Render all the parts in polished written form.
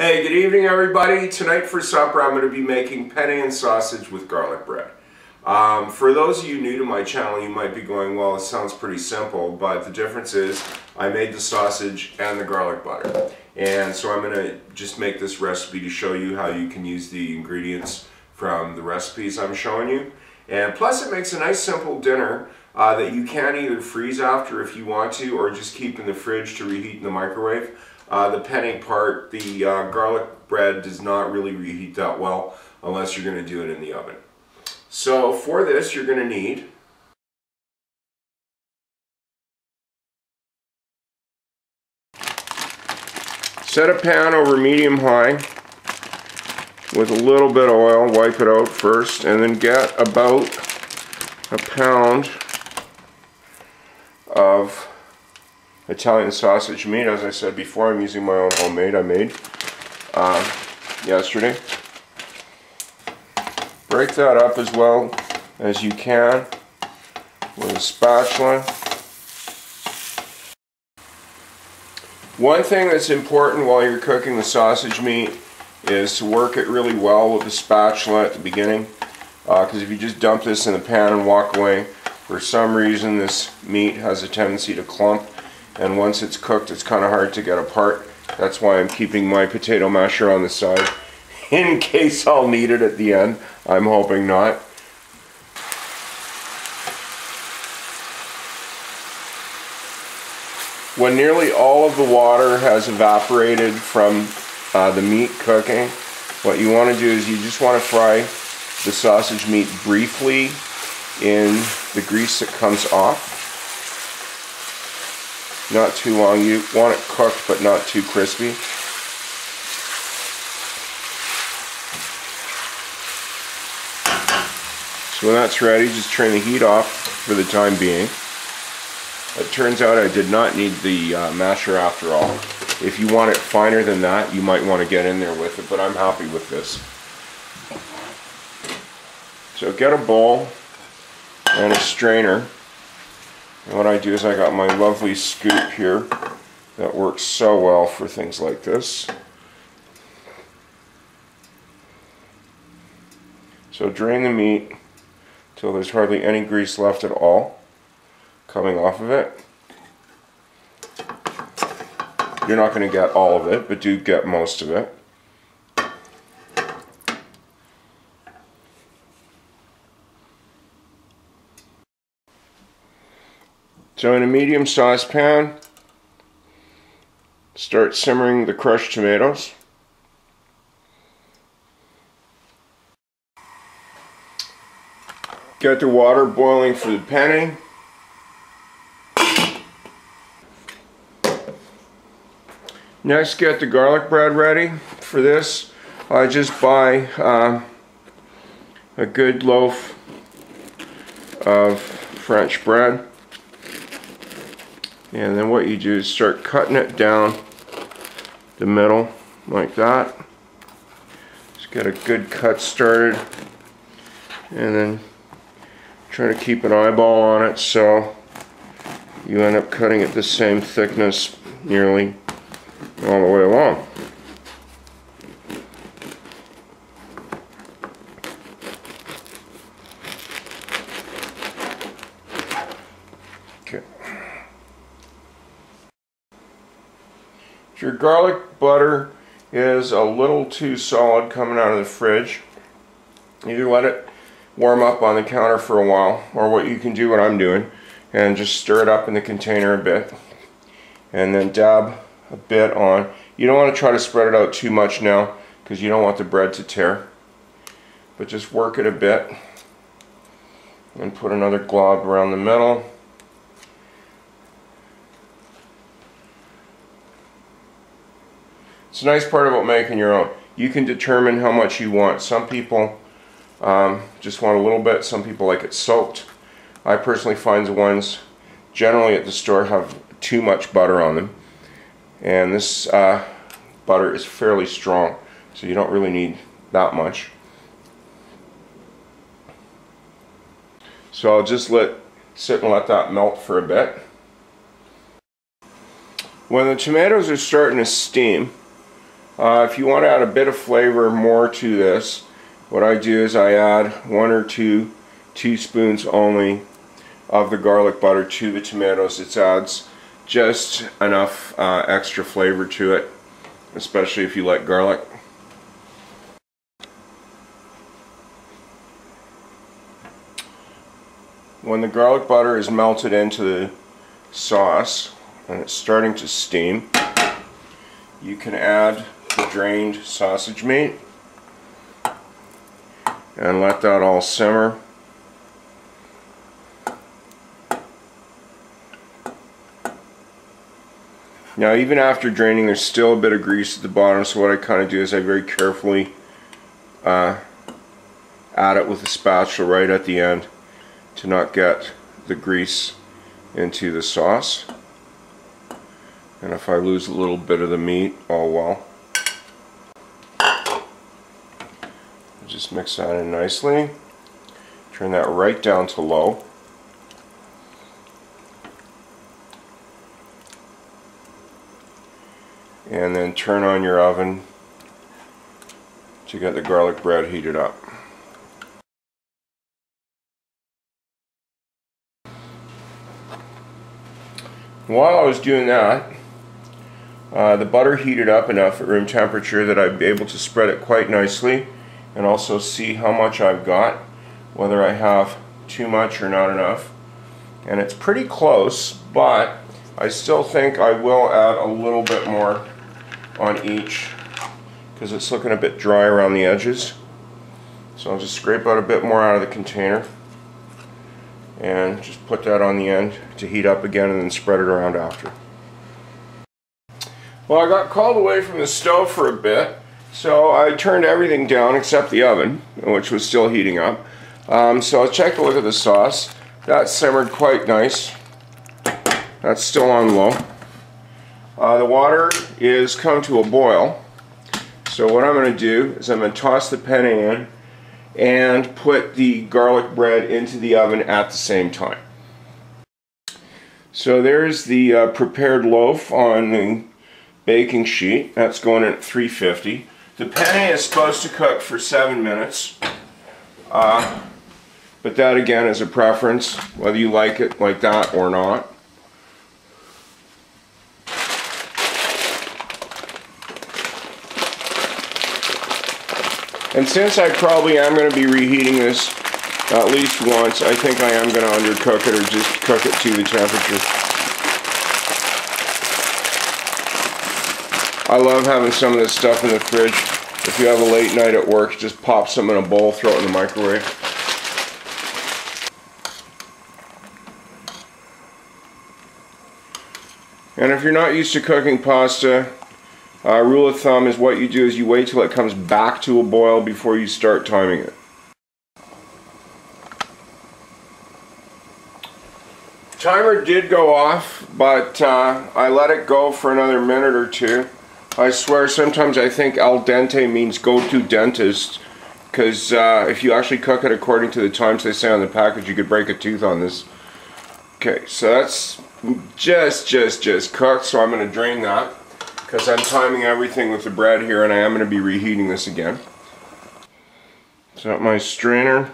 Hey, good evening everybody. Tonight for supper I'm going to be making penne and sausage with garlic bread. For those of you new to my channel, you might be going, well, it sounds pretty simple, but the difference is I made the sausage and the garlic butter. And so I'm going to just make this recipe to show you how you can use the ingredients from the recipes I'm showing you. And plus it makes a nice simple dinner that you can either freeze after if you want to, or just keep in the fridge to reheat in the microwave. The penne part, the garlic bread does not really reheat that well unless you're going to do it in the oven. So for this you're going to need set a pan over medium-high with a little bit of oil, wipe it out first, and then get about a pound of Italian sausage meat. As I said before, I'm using my own homemade. I made yesterday. Break that up as well as you can with a spatula. One thing that's important while you're cooking the sausage meat is to work it really well with the spatula at the beginning, because if you just dump this in the pan and walk away, for some reason this meat has a tendency to clump, and once it's cooked it's kind of hard to get apart. That's why I'm keeping my potato masher on the side in case I'll need it at the end. I'm hoping not. When nearly all of the water has evaporated from the meat cooking, what you want to do is you just want to fry the sausage meat briefly in the grease that comes off. Not too long. You want it cooked but not too crispy. So when that's ready, just turn the heat off for the time being. It turns out I did not need the masher after all. If you want it finer than that, you might want to get in there with it, but I'm happy with this. So get a bowl and a strainer. And what I do is I got my lovely scoop here that works so well for things like this. So drain the meat till there's hardly any grease left at all coming off of it. You're not going to get all of it, but do get most of it. So in a medium saucepan, start simmering the crushed tomatoes. Get the water boiling for the penne. Next, get the garlic bread ready. For this, I just buy a good loaf of French bread. And then what you do is start cutting it down the middle like that. Just get a good cut started, and then try to keep an eyeball on it so you end up cutting it the same thickness nearly all the way along. Okay. If your garlic butter is a little too solid coming out of the fridge, either let it warm up on the counter for a while, or what you can do, what I'm doing, and just stir it up in the container a bit, and then dab a bit on. You don't want to try to spread it out too much now because you don't want the bread to tear, but just work it a bit and put another glob around the middle. It's a nice part about making your own. You can determine how much you want. Some people just want a little bit, some people like it soaked. I personally find the ones generally at the store have too much butter on them, and this butter is fairly strong, so you don't really need that much. So I'll just sit and let that melt for a bit. When the tomatoes are starting to steam, If you want to add a bit of flavor more to this, what I do is I add 1 or 2 teaspoons only of the garlic butter to the tomatoes. It adds just enough extra flavor to it, especially if you like garlic. When the garlic butter is melted into the sauce and it's starting to steam, you can add the drained sausage meat and let that all simmer. Now, even after draining, there's still a bit of grease at the bottom, so what I kind of do is I very carefully add it with a spatula right at the end to not get the grease into the sauce. And if I lose a little bit of the meat, oh well. Just mix that in nicely. Turn that right down to low. And then turn on your oven to get the garlic bread heated up. While I was doing that, the butter heated up enough at room temperature that I'd be able to spread it quite nicely and also see how much I've got, whether I have too much or not enough. And it's pretty close, but I still think I will add a little bit more on each because it's looking a bit dry around the edges. So I'll just scrape out a bit more out of the container and just put that on the end to heat up again and then spread it around after. Well, I got called away from the stove for a bit, so I turned everything down except the oven, which was still heating up. So I'll check a look at the sauce. That simmered quite nice. That's still on low. The water is come to a boil. So what I'm going to do is I'm going to toss the penne in and put the garlic bread into the oven at the same time. So there's the prepared loaf on the baking sheet. That's going in at 350. The penne is supposed to cook for 7 minutes. But that again is a preference, whether you like it like that or not. And since I probably am going to be reheating this at least once, I think I am going to undercook it or just cook it to the temperature. I love having some of this stuff in the fridge. If you have a late night at work, just pop some in a bowl, throw it in the microwave. And if you're not used to cooking pasta, rule of thumb is what you do is you wait till it comes back to a boil before you start timing it. Timer did go off, but I let it go for another minute or two. I swear sometimes I think al dente means go to dentist, because if you actually cook it according to the times they say on the package, you could break a tooth on this. Okay, so that's just cooked, so I'm going to drain that, because I'm timing everything with the bread here and I am going to be reheating this again. So my strainer.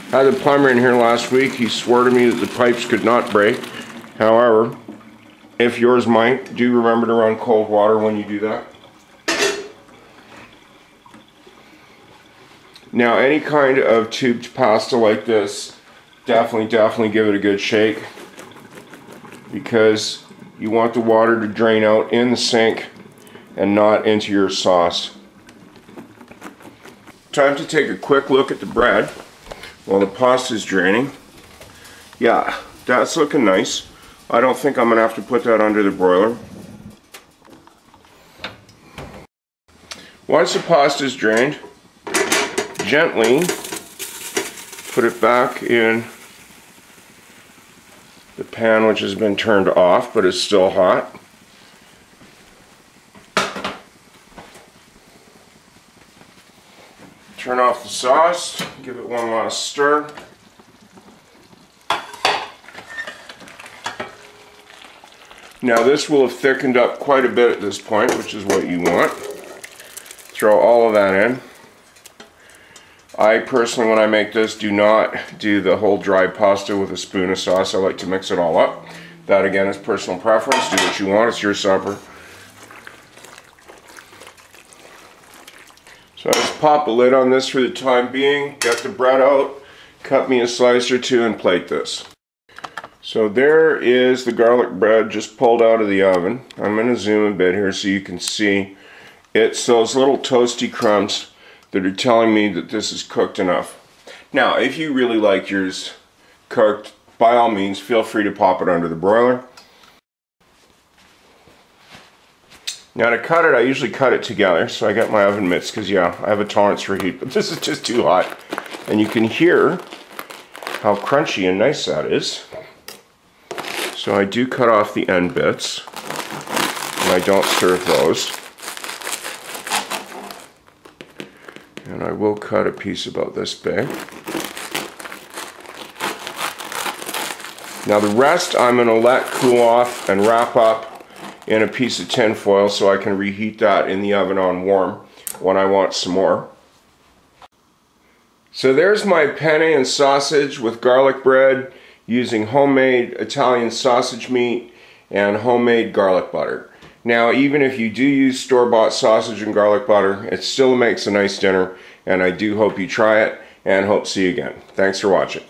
I had the plumber in here last week. He swore to me that the pipes could not break. However, if yours might, do remember to run cold water when you do that. Now, any kind of tubed pasta like this, definitely give it a good shake, because you want the water to drain out in the sink and not into your sauce. Time to take a quick look at the bread while the pasta is draining. Yeah, that's looking nice. I don't think I'm going to have to put that under the broiler. Once the pasta is drained, gently put it back in the pan, which has been turned off but is still hot. Turn off the sauce, give it one last stir. Now this will have thickened up quite a bit at this point, which is what you want. Throw all of that in. I personally, when I make this, do not do the whole dry pasta with a spoon of sauce. I like to mix it all up. That again is personal preference. Do what you want, it's your supper. So I just pop a lid on this for the time being, get the bread out, cut me a slice or two and plate this. So there is the garlic bread just pulled out of the oven. I'm going to zoom a bit here so you can see. It's those little toasty crumbs that are telling me that this is cooked enough. Now, if you really like yours cooked, by all means, feel free to pop it under the broiler. Now to cut it, I usually cut it together, so I got my oven mitts, because yeah, I have a tolerance for heat, but this is just too hot. And you can hear how crunchy and nice that is. So I do cut off the end bits, and I don't serve those. And I will cut a piece about this big. Now the rest I'm going to let cool off and wrap up in a piece of tin foil so I can reheat that in the oven on warm when I want some more. So there's my penne and sausage with garlic bread using homemade Italian sausage meat and homemade garlic butter. Now, even if you do use store-bought sausage and garlic butter, it still makes a nice dinner, and I do hope you try it, and hope to see you again. Thanks for watching.